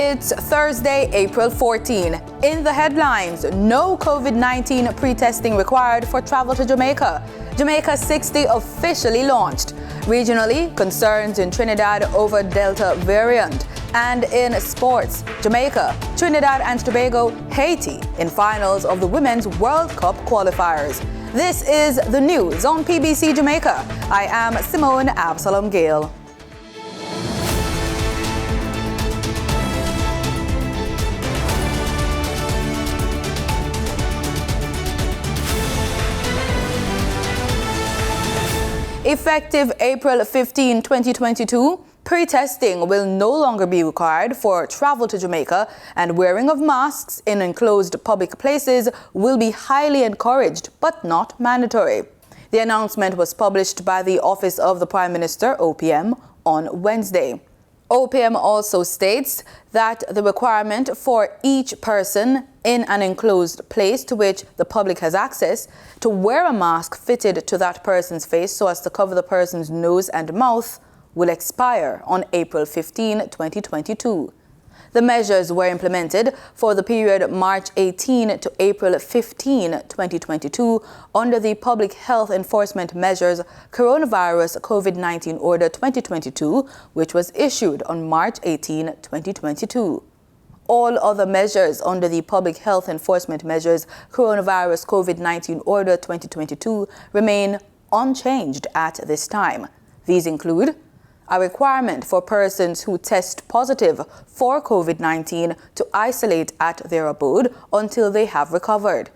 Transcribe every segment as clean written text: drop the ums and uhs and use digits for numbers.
It's Thursday, April 14. In the headlines, no COVID-19 pre-testing required for travel to Jamaica. Jamaica 60 officially launched. Regionally, concerns in Trinidad over Delta variant. And in sports, Jamaica, Trinidad and Tobago, Haiti in finals of the Women's World Cup qualifiers. This is the news on PBC Jamaica. I am Simone Absalom Gale. Effective April 15, 2022, pre-testing will no longer be required for travel to Jamaica, and wearing of masks in enclosed public places will be highly encouraged but not mandatory. The announcement was published by the Office of the Prime Minister, OPM, on Wednesday. OPM also states that the requirement for each person in an enclosed place to which the public has access to wear a mask fitted to that person's face so as to cover the person's nose and mouth will expire on April 15, 2022. The measures were implemented for the period March 18 to April 15, 2022 under the Public Health Enforcement Measures Coronavirus COVID-19 Order 2022, which was issued on March 18, 2022. All other measures under the Public Health Enforcement Measures Coronavirus COVID-19 Order 2022 remain unchanged at this time. These include a requirement for persons who test positive for COVID-19 to isolate at their abode until they have recovered.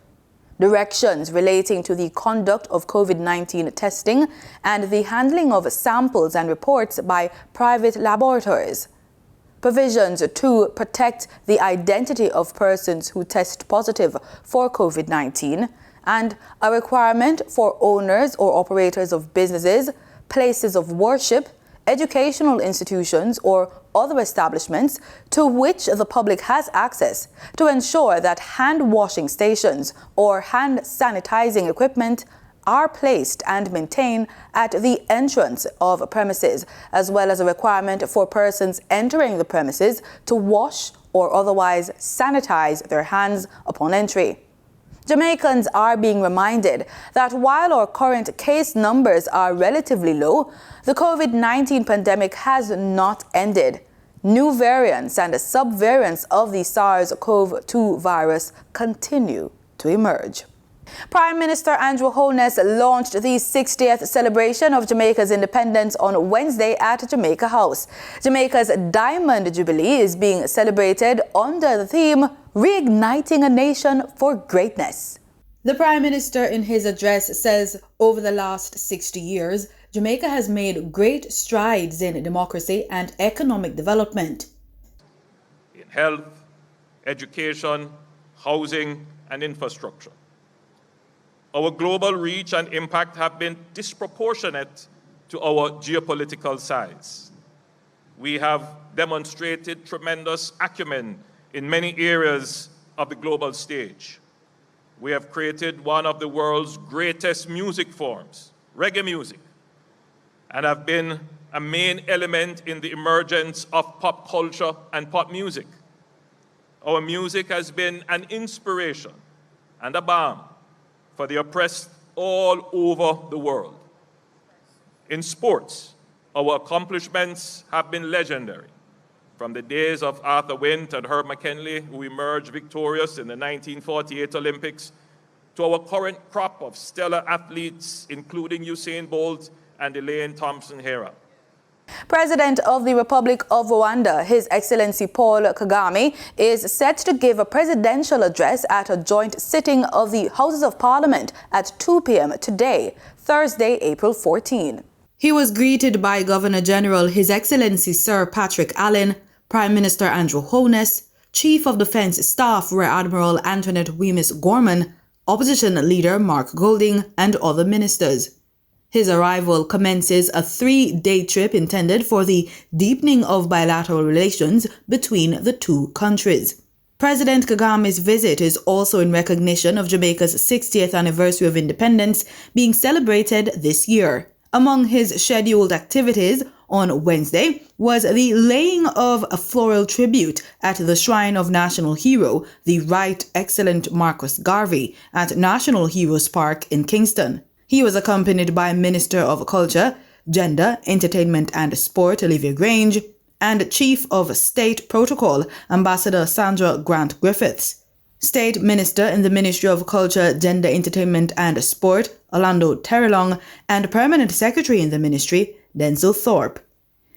Directions relating to the conduct of COVID-19 testing and the handling of samples and reports by private laboratories. Provisions to protect the identity of persons who test positive for COVID-19, and a requirement for owners or operators of businesses, places of worship, educational institutions or other establishments to which the public has access to ensure that hand washing stations or hand sanitizing equipment are placed and maintained at the entrance of premises, as well as a requirement for persons entering the premises to wash or otherwise sanitize their hands upon entry. Jamaicans are being reminded that while our current case numbers are relatively low, the COVID-19 pandemic has not ended. New variants and subvariants of the SARS-CoV-2 virus continue to emerge. Prime Minister Andrew Holness launched the 60th celebration of Jamaica's independence on Wednesday at Jamaica House. Jamaica's Diamond Jubilee is being celebrated under the theme Reigniting a Nation for Greatness. The Prime Minister in his address says over the last 60 years, Jamaica has made great strides in democracy and economic development. In health, education, housing, and infrastructure. Our global reach and impact have been disproportionate to our geopolitical size. We have demonstrated tremendous acumen in many areas of the global stage. We have created one of the world's greatest music forms, reggae music, and have been a main element in the emergence of pop culture and pop music. Our music has been an inspiration and a balm for the oppressed all over the world. In sports, our accomplishments have been legendary. From the days of Arthur Wint and Herb McKinley, who emerged victorious in the 1948 Olympics, to our current crop of stellar athletes, including Usain Bolt and Elaine Thompson-Herah. President of the Republic of Rwanda, His Excellency Paul Kagame, is set to give a presidential address at a joint sitting of the Houses of Parliament at 2 p.m. today, Thursday, April 14. He was greeted by Governor General His Excellency Sir Patrick Allen, Prime Minister Andrew Holness, Chief of Defence Staff Rear Admiral Antoinette Wemyss Gorman, Opposition Leader Mark Golding, and other ministers. His arrival commences a 3-day trip intended for the deepening of bilateral relations between the two countries. President Kagame's visit is also in recognition of Jamaica's 60th anniversary of independence being celebrated this year. Among his scheduled activities, On Wednesday was the laying of a floral tribute at the Shrine of National Hero, the Right Excellent Marcus Garvey, at National Heroes Park in Kingston. He was accompanied by Minister of Culture, Gender, Entertainment and Sport Olivia Grange, and Chief of State Protocol Ambassador Sandra Grant Griffiths. State Minister in the Ministry of Culture, Gender, Entertainment and Sport Orlando Terrelong, and Permanent Secretary in the Ministry Denzel Thorpe.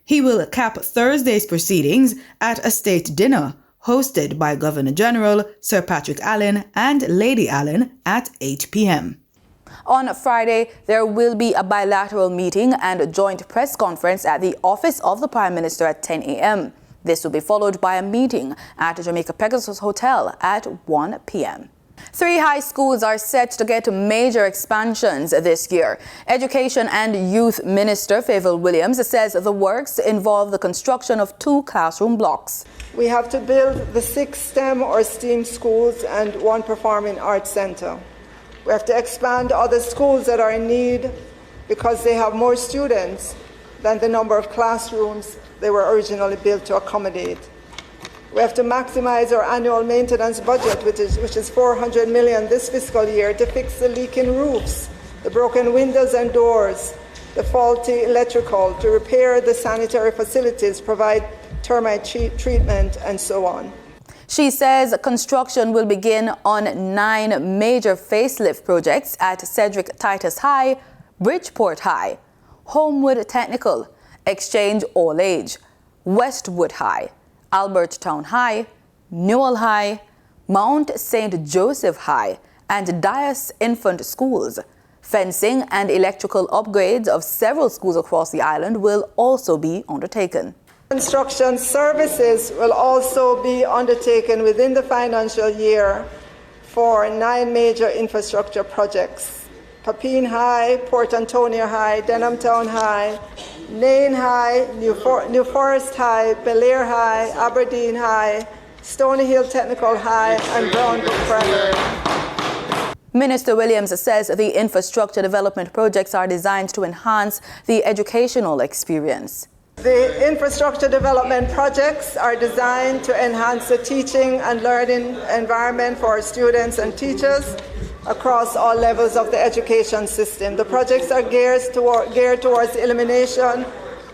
He will cap Thursday's proceedings at a state dinner hosted by Governor General Sir Patrick Allen and Lady Allen at 8 p.m. On Friday, there will be a bilateral meeting and a joint press conference at the office of the Prime Minister at 10 a.m. This will be followed by a meeting at Jamaica Pegasus Hotel at 1 p.m. 3 high schools are set to get major expansions this year. Education and Youth Minister Favour Williams says the works involve the construction of 2 classroom blocks. We have to build the 6 STEM or STEAM schools and 1 performing arts centre. We have to expand other schools that are in need because they have more students than the number of classrooms they were originally built to accommodate. We have to maximize our annual maintenance budget, which is $400 million this fiscal year, to fix the leaking roofs, the broken windows and doors, the faulty electrical, to repair the sanitary facilities, provide termite treatment, and so on. She says construction will begin on 9 major facelift projects at Cedric Titus High, Bridgeport High, Homewood Technical, Exchange All Age, Westwood High, Alberttown High, Newell High, Mount St. Joseph High, and Dias Infant Schools. Fencing and electrical upgrades of several schools across the island will also be undertaken. Construction services will also be undertaken within the financial year for 9 major infrastructure projects: Papine High, Port Antonio High, Denhamtown High, Nain High, New Forest High, Belair High, Aberdeen High, Stony Hill Technical High, and Brownbrook Primary. Minister Williams says the infrastructure development projects are designed to enhance the educational experience. The infrastructure development projects are designed to enhance the teaching and learning environment for our students and teachers across all levels of the education system. The projects are geared towards the elimination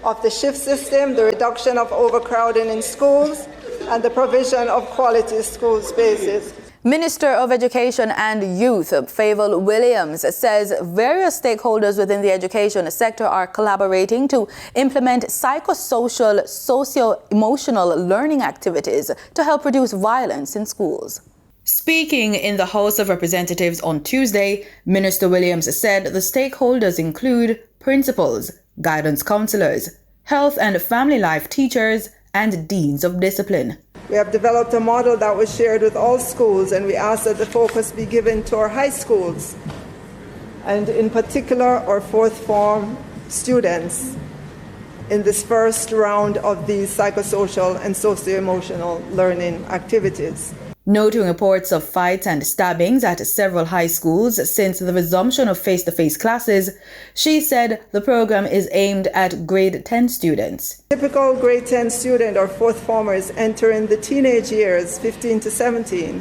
of the shift system, the reduction of overcrowding in schools, and the provision of quality school spaces. Minister of Education and Youth Favour Williams says various stakeholders within the education sector are collaborating to implement psychosocial, socio-emotional learning activities to help reduce violence in schools. Speaking in the House of Representatives on Tuesday, Minister Williams said the stakeholders include principals, guidance counselors, health and family life teachers, and deans of discipline. We have developed a model that was shared with all schools, and we ask that the focus be given to our high schools, and in particular our 4th form students in this first round of these psychosocial and socio-emotional learning activities. Noting reports of fights and stabbings at several high schools since the resumption of face-to-face classes, she said the program is aimed at grade 10 students. Typical grade 10 student or 4th formers entering the teenage years, 15 to 17.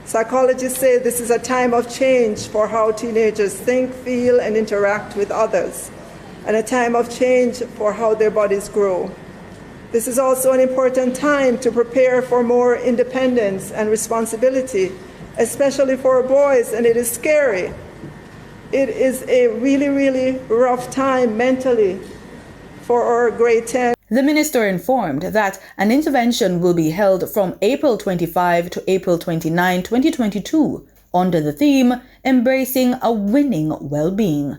Psychologists say this is a time of change for how teenagers think, feel, and interact with others, and a time of change for how their bodies grow. This is also an important time to prepare for more independence and responsibility, especially for boys, and it is scary. It is a really, really rough time mentally for our grade 10. The minister informed that an intervention will be held from April 25 to April 29, 2022, under the theme Embracing a Winning Well-Being.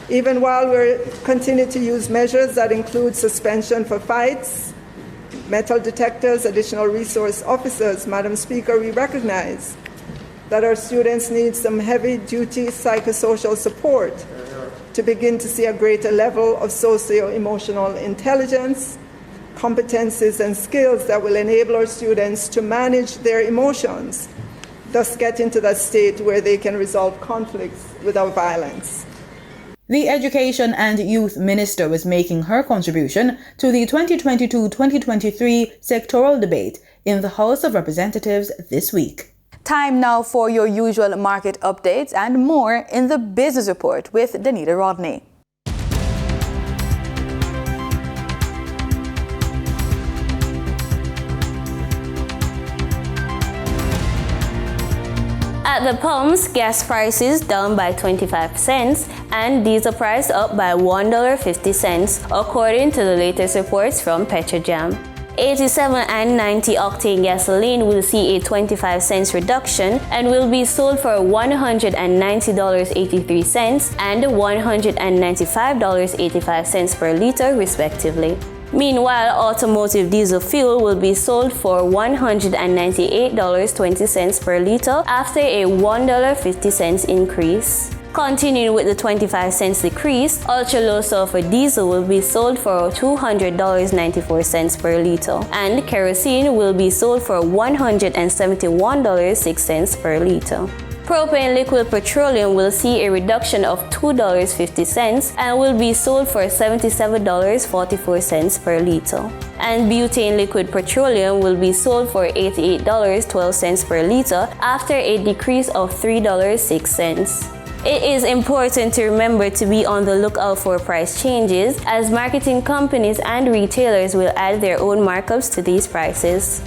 Even while we continue to use measures that include suspension for fights, metal detectors, additional resource officers, Madam Speaker, we recognize that our students need some heavy-duty psychosocial support to begin to see a greater level of socio-emotional intelligence, competencies, and skills that will enable our students to manage their emotions, thus get into that state where they can resolve conflicts without violence. The Education and Youth Minister was making her contribution to the 2022-2023 sectoral debate in the House of Representatives this week. Time now for your usual market updates and more in the Business Report with Danita Rodney. At the pumps, gas prices down by 25 cents and diesel price up by $1.50 according to the latest reports from Petrojam. 87 and 90 octane gasoline will see a 25 cents reduction and will be sold for $190.83 and $195.85 per liter respectively. Meanwhile, automotive diesel fuel will be sold for $198.20 per liter after a $1.50 increase. Continuing with the 25 cents decrease, ultra-low sulfur diesel will be sold for $200.94 per liter, and kerosene will be sold for $171.06 per liter. Propane liquid petroleum will see a reduction of $2.50 and will be sold for $77.44 per liter. And butane liquid petroleum will be sold for $88.12 per liter after a decrease of $3.06. It is important to remember to be on the lookout for price changes, as marketing companies and retailers will add their own markups to these prices.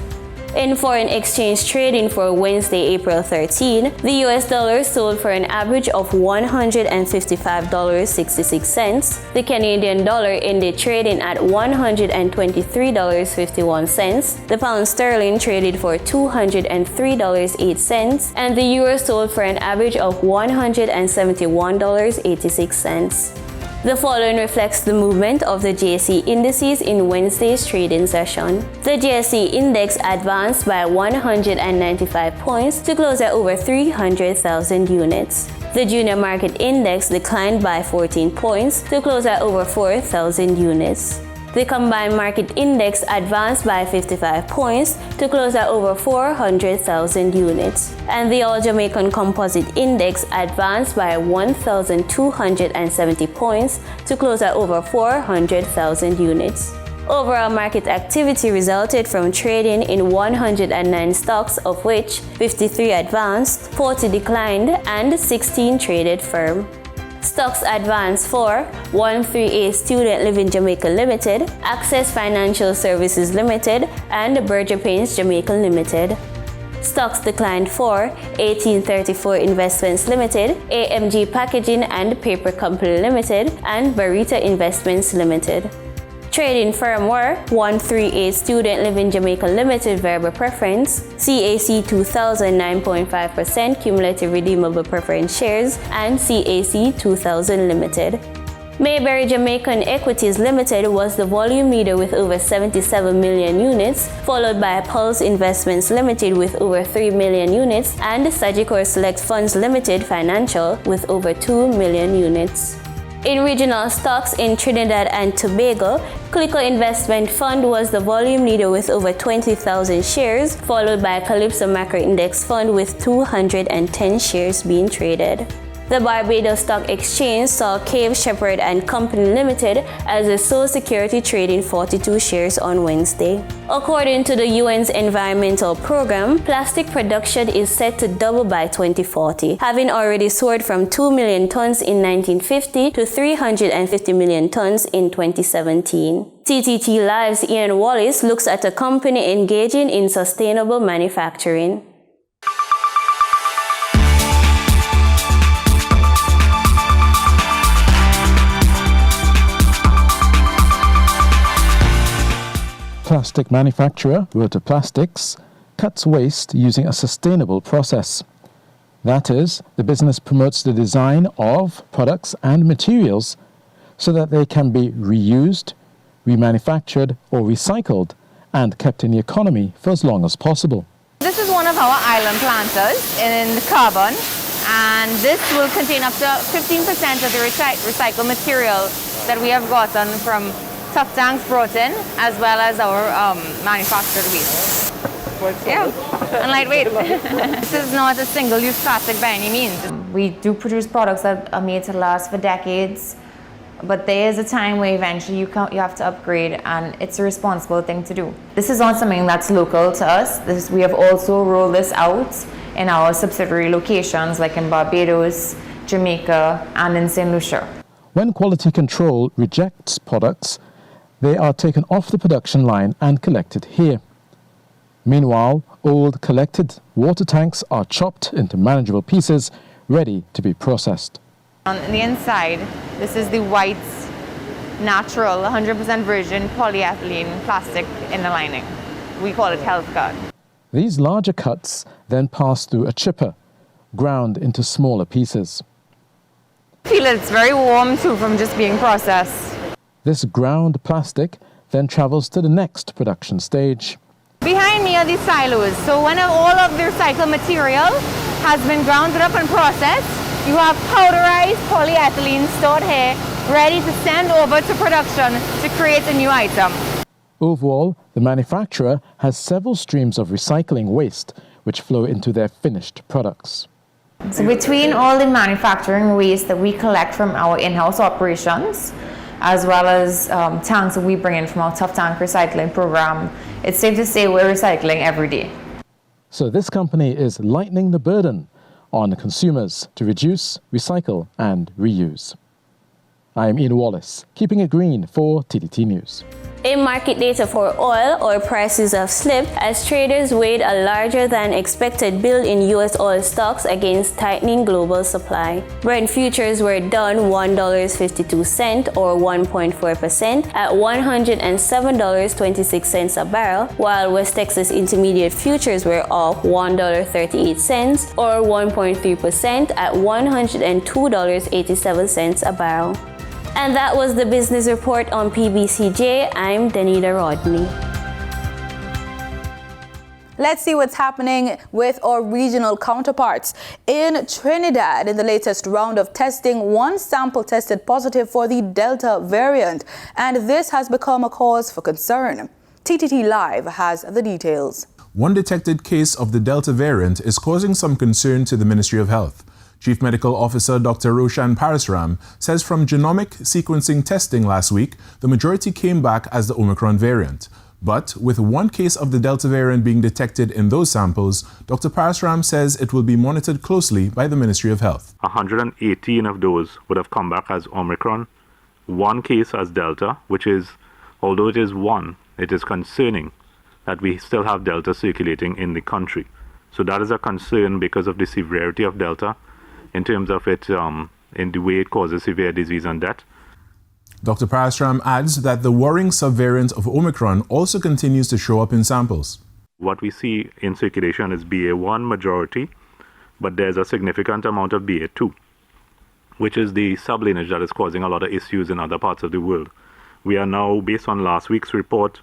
In foreign exchange trading for Wednesday, April 13, the US dollar sold for an average of $155.66. The Canadian dollar ended trading at $123.51. The pound sterling traded for $203.08, and the euro sold for an average of $171.86. The following reflects the movement of the JSE indices in Wednesday's trading session. The JSE index advanced by 195 points to close at over 300,000 units. The junior market index declined by 14 points to close at over 4,000 units. The combined market index advanced by 55 points to close at over 400,000 units. And the All Jamaican Composite Index advanced by 1,270 points to close at over 400,000 units. Overall market activity resulted from trading in 109 stocks, of which 53 advanced, 40 declined, and 16 traded firm. Stocks advanced for 138 Student Living Jamaica Limited, Access Financial Services Limited, and Berger Paints Jamaica Limited. Stocks declined for 1834 Investments Limited, AMG Packaging and Paper Company Limited, and Barita Investments Limited. Trading firm were 138 Student Living Jamaica Limited Variable Preference, CAC 2000 9.5% Cumulative Redeemable Preference Shares, and CAC 2000 Limited. Mayberry Jamaican Equities Limited was the volume leader with over 77 million units, followed by Pulse Investments Limited with over 3 million units, and Sagicor Select Funds Limited Financial with over 2 million units. In regional stocks in Trinidad and Tobago, Clico Investment Fund was the volume leader with over 20,000 shares, followed by Calypso Macro Index Fund with 210 shares being traded. The Barbados Stock Exchange saw Cave Shepherd and Company Limited as the sole security trading 42 shares on Wednesday. According to the UN's Environmental Program, plastic production is set to double by 2040, having already soared from 2 million tons in 1950 to 350 million tons in 2017. TTT Live's Ian Wallace looks at a company engaging in sustainable manufacturing. Plastic manufacturer, Rota Plastics, cuts waste using a sustainable process. That is, the business promotes the design of products and materials so that they can be reused, remanufactured or recycled and kept in the economy for as long as possible. This is one of our island planters in carbon, and this will contain up to 15% of the recycled material that we have gotten from Tough Tanks brought in, as well as our manufactured waste. Yeah, and lightweight. This is not a single-use plastic by any means. We do produce products that are made to last for decades, but there is a time where eventually you have to upgrade, and it's a responsible thing to do. This is not something that's local to us. We have also rolled this out in our subsidiary locations like in Barbados, Jamaica, and in St. Lucia. When quality control rejects products, they are taken off the production line and collected here. Meanwhile, old collected water tanks are chopped into manageable pieces, ready to be processed. On the inside, this is the white, natural, 100% virgin polyethylene plastic in the lining. We call it Health Guard. These larger cuts then pass through a chipper, ground into smaller pieces. I feel it's very warm too from just being processed. This ground plastic then travels to the next production stage. Behind me are these silos. So when all of the recycled material has been ground up and processed, you have powderized polyethylene stored here, ready to send over to production to create a new item. Overall, the manufacturer has several streams of recycling waste which flow into their finished products. So between all the manufacturing waste that we collect from our in-house operations, as well as tanks that we bring in from our Tough Tank recycling program, it's safe to say we're recycling every day. So this company is lightening the burden on consumers to reduce, recycle and reuse. I am Ian Wallace, keeping it green for TDT News. In market data for oil prices have slipped as traders weighed a larger than expected build in U.S. oil stocks against tightening global supply. Brent futures were down $1.52 or 1.4% at $107.26 a barrel, while West Texas Intermediate futures were off $1.38 or 1.3% at $102.87 a barrel. And that was the business report on PBCJ. I'm Danita Rodney. Let's see what's happening with our regional counterparts. In Trinidad, in the latest round of testing, one sample tested positive for the Delta variant, and this has become a cause for concern. TTT Live has the details. One detected case of the Delta variant is causing some concern to the Ministry of Health. Chief Medical Officer Dr. Roshan Parasram says from genomic sequencing testing last week, the majority came back as the Omicron variant. But with one case of the Delta variant being detected in those samples, Dr. Parasram says it will be monitored closely by the Ministry of Health. 118 of those would have come back as Omicron, one case as Delta, which is, although it is one, it is concerning that we still have Delta circulating in the country. So that is a concern because of the severity of Delta, in terms of it, in the way it causes severe disease and death. Dr. Parasram adds that the worrying subvariant of Omicron also continues to show up in samples. What we see in circulation is BA1 majority, but there's a significant amount of BA2, which is the sublineage that is causing a lot of issues in other parts of the world. We are now, based on last week's report,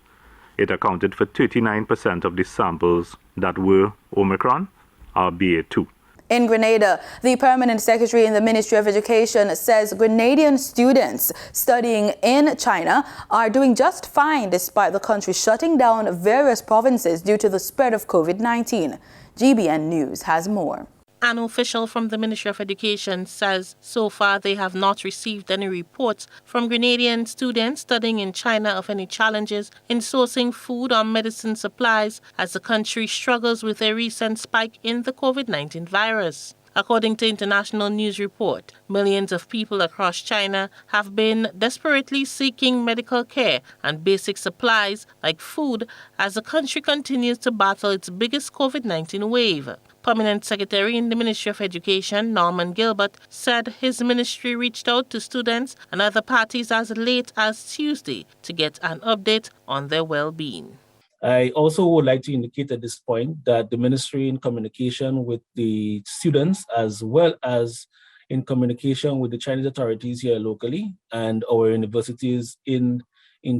it accounted for 39% of the samples that were Omicron are BA2. In Grenada, the permanent secretary in the Ministry of Education says Grenadian students studying in China are doing just fine despite the country shutting down various provinces due to the spread of COVID-19. GBN News has more. An official from the Ministry of Education says so far they have not received any reports from Grenadian students studying in China of any challenges in sourcing food or medicine supplies as the country struggles with a recent spike in the COVID-19 virus. According to international news report, millions of people across China have been desperately seeking medical care and basic supplies like food as the country continues to battle its biggest COVID-19 wave. Permanent Secretary in the Ministry of Education, Norman Gilbert, said his ministry reached out to students and other parties as late as Tuesday to get an update on their well-being. I also would like to indicate at this point that the ministry, in communication with the students as well as in communication with the Chinese authorities here locally and our universities in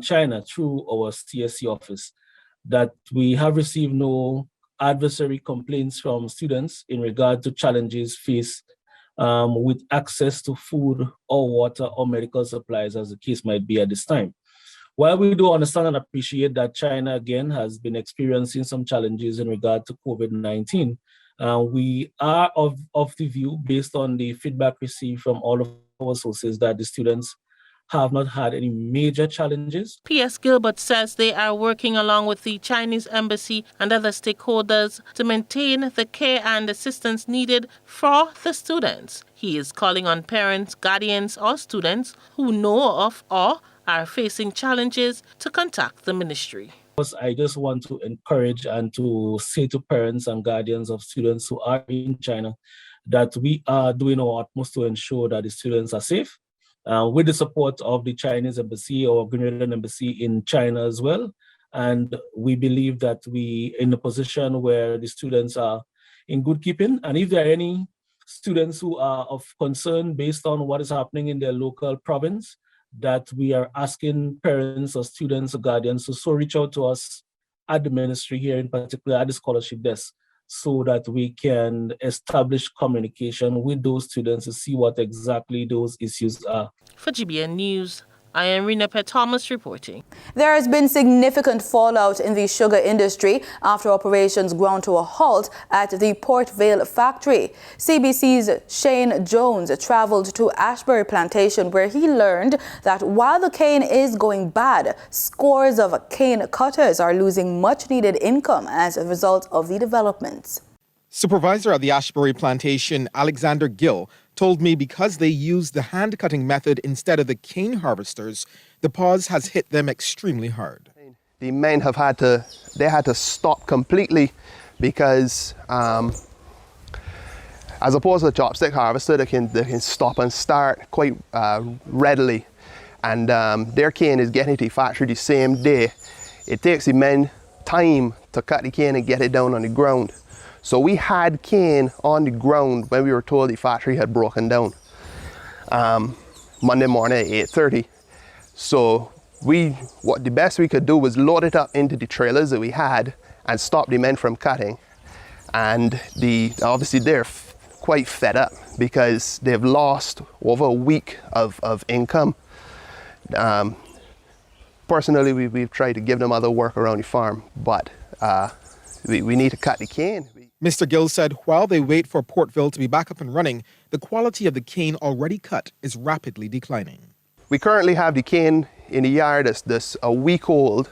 China through our CSC office, that we have received no adversary complaints from students in regard to challenges faced with access to food or water or medical supplies, as the case might be at this time. While we do understand and appreciate that China, again, has been experiencing some challenges in regard to COVID-19, we are of the view, based on the feedback received from all of our sources, that the students have not had any major challenges. P.S. Gilbert says they are working along with the Chinese embassy and other stakeholders to maintain the care and assistance needed for the students. He is calling on parents, guardians, or students who know of or are facing challenges to contact the ministry. I just want to encourage and to say to parents and guardians of students who are in China that we are doing our utmost to ensure that the students are safe. With the support of the Chinese embassy or Grenadian embassy in China as well. And we believe that we in a position where the students are in good keeping. And if there are any students who are of concern based on what is happening in their local province, that we are asking parents or students or guardians to so reach out to us at the ministry here, in particular at the scholarship desk, so that we can establish communication with those students to see what exactly those issues are. For GBN News, I am Rena Thomas reporting. There has been significant fallout in the sugar industry after operations ground to a halt at the Port Vale factory. CBC's Shane Jones traveled to Ashbury Plantation, where he learned that while the cane is going bad, scores of cane cutters are losing much-needed income as a result of the developments. Supervisor at the Ashbury Plantation, Alexander Gill, told me because they use the hand-cutting method instead of the cane harvesters, the pause has hit them extremely hard. The men have had to stop completely because as opposed to the chopstick harvester, they can stop and start quite readily. And their cane is getting to the factory the same day. It takes the men time to cut the cane and get it down on the ground. So we had cane on the ground when we were told the factory had broken down Monday morning at 8:30. So the best we could do was load it up into the trailers that we had and stop the men from cutting. And obviously they're quite fed up because they've lost over a week of income. Personally, we've tried to give them other work around the farm, but we need to cut the cane. Mr. Gill said while they wait for Portville to be back up and running, the quality of the cane already cut is rapidly declining. We currently have the cane in the yard that's a week old.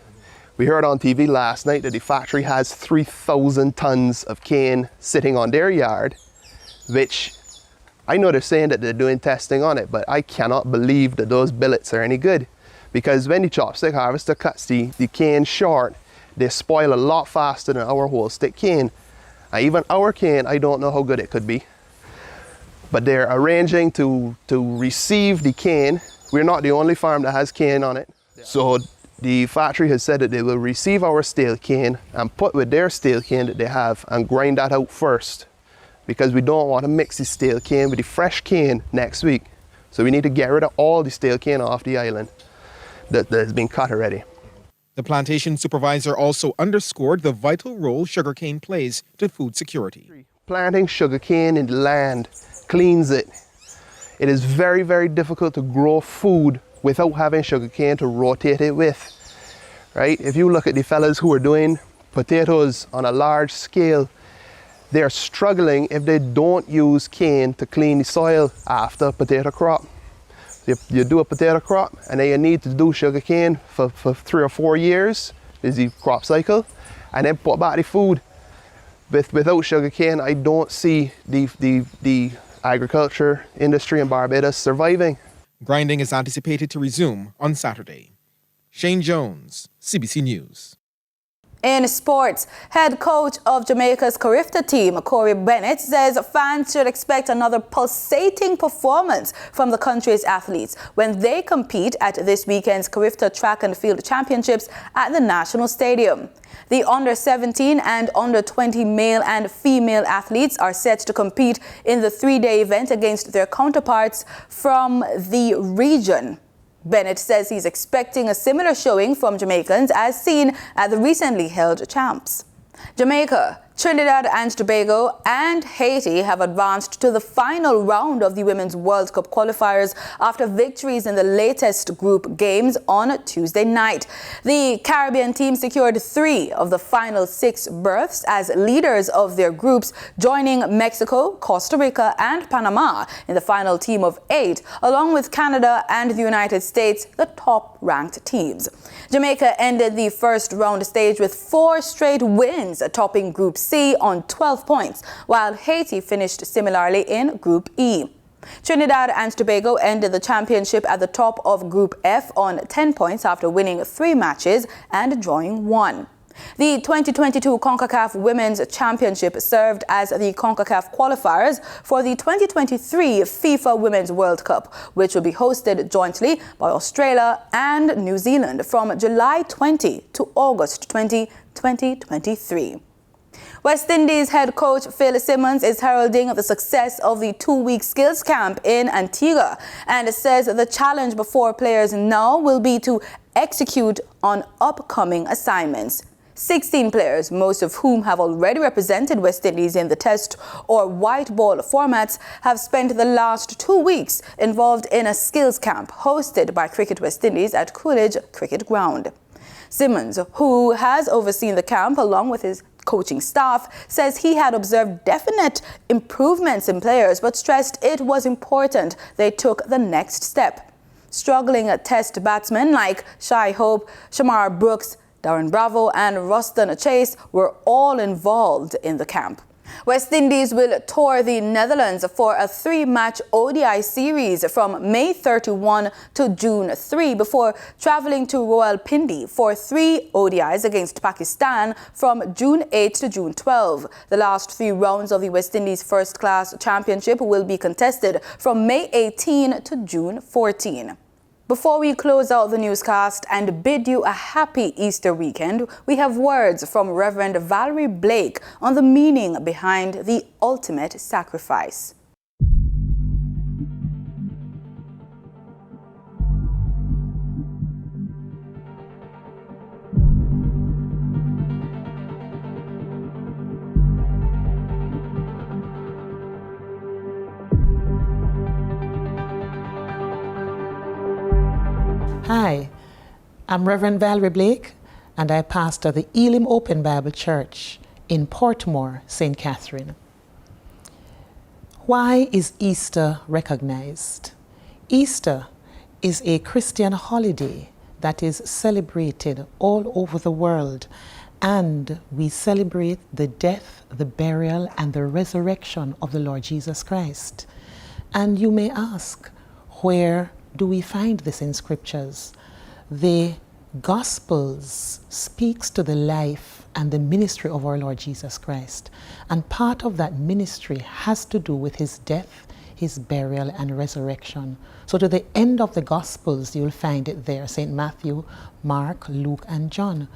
We heard on TV last night that the factory has 3,000 tons of cane sitting on their yard, which I know they're saying that they're doing testing on it, but I cannot believe that those billets are any good. Because when the chopstick harvester cuts the cane short, they spoil a lot faster than our whole stick cane. And even our cane, I don't know how good it could be. But they're arranging to receive the cane. We're not the only farm that has cane on it. So the factory has said that they will receive our stale cane and put with their stale cane that they have and grind that out first. Because we don't want to mix the stale cane with the fresh cane next week. So we need to get rid of all the stale cane off the island that has been cut already. The plantation supervisor also underscored the vital role sugarcane plays to food security. Planting sugarcane in the land cleans it. It is very, very difficult to grow food without having sugarcane to rotate it with, right? If you look at the fellas who are doing potatoes on a large scale, they're struggling if they don't use cane to clean the soil after a potato crop. You do a potato crop and then you need to do sugarcane for 3 or 4 years, is the crop cycle, and then put back the food. Without sugarcane, I don't see the agriculture industry in Barbados surviving. Grinding is anticipated to resume on Saturday. Shane Jones, CBC News. In sports, head coach of Jamaica's Carifta team, Corey Bennett, says fans should expect another pulsating performance from the country's athletes when they compete at this weekend's Carifta Track and Field Championships at the National Stadium. The under-17 and under-20 male and female athletes are set to compete in the 3-day event against their counterparts from the region. Bennett says he's expecting a similar showing from Jamaicans as seen at the recently held champs. Jamaica Trinidad and Tobago and Haiti have advanced to the final round of the Women's World Cup qualifiers after victories in the latest group games on Tuesday night. The Caribbean team secured 3 of the final 6 berths as leaders of their groups, joining Mexico, Costa Rica and Panama in the final team of 8, along with Canada and the United States, the top-ranked teams. Jamaica ended the first round stage with 4 straight wins, topping Group C on 12 points, while Haiti finished similarly in Group E. Trinidad and Tobago ended the championship at the top of Group F on 10 points after winning 3 matches and drawing 1. The 2022 CONCACAF Women's Championship served as the CONCACAF qualifiers for the 2023 FIFA Women's World Cup, which will be hosted jointly by Australia and New Zealand from July 20 to August 20, 2023. West Indies head coach Phil Simmons is heralding the success of the 2-week skills camp in Antigua and says the challenge before players now will be to execute on upcoming assignments. 16 players, most of whom have already represented West Indies in the test or white ball formats, have spent the last 2 weeks involved in a skills camp hosted by Cricket West Indies at Coolidge Cricket Ground. Simmons, who has overseen the camp along with his coaching staff, says he had observed definite improvements in players but stressed it was important they took the next step. Struggling test batsmen like Shai Hope, Shamar Brooks, Darren Bravo and Ruston Chase were all involved in the camp. West Indies will tour the Netherlands for a 3-match ODI series from May 31 to June 3 before traveling to Rawalpindi for 3 ODIs against Pakistan from June 8 to June 12. The last 3 rounds of the West Indies First-Class Championship will be contested from May 18 to June 14. Before we close out the newscast and bid you a happy Easter weekend, we have words from Reverend Valerie Blake on the meaning behind the ultimate sacrifice. Hi, I'm Reverend Valerie Blake, and I pastor the Elim Open Bible Church in Portmore, St. Catherine. Why is Easter recognized? Easter is a Christian holiday that is celebrated all over the world, and we celebrate the death, the burial, and the resurrection of the Lord Jesus Christ. And you may ask, where do we find this in scriptures? The Gospels speaks to the life and the ministry of our Lord Jesus Christ. And part of that ministry has to do with his death, his burial and resurrection. So to the end of the Gospels, you'll find it there, St. Matthew, Mark, Luke and John.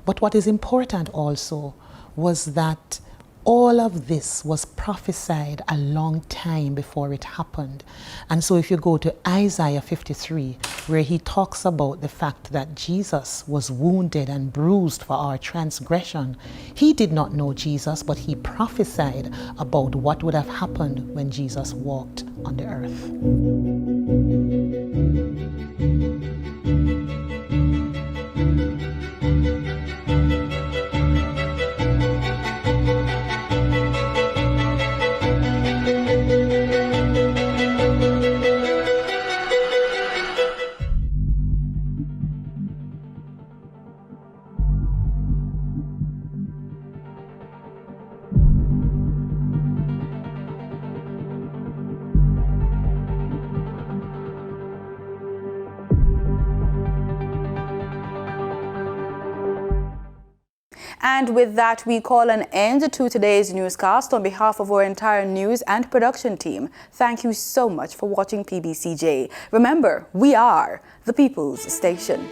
But what is important also was that all of this was prophesied a long time before it happened. And so if you go to Isaiah 53, where he talks about the fact that Jesus was wounded and bruised for our transgression, he did not know Jesus, but he prophesied about what would have happened when Jesus walked on the earth. And with that, we call an end to today's newscast. On behalf of our entire news and production team, thank you so much for watching PBCJ. Remember, we are the People's Station.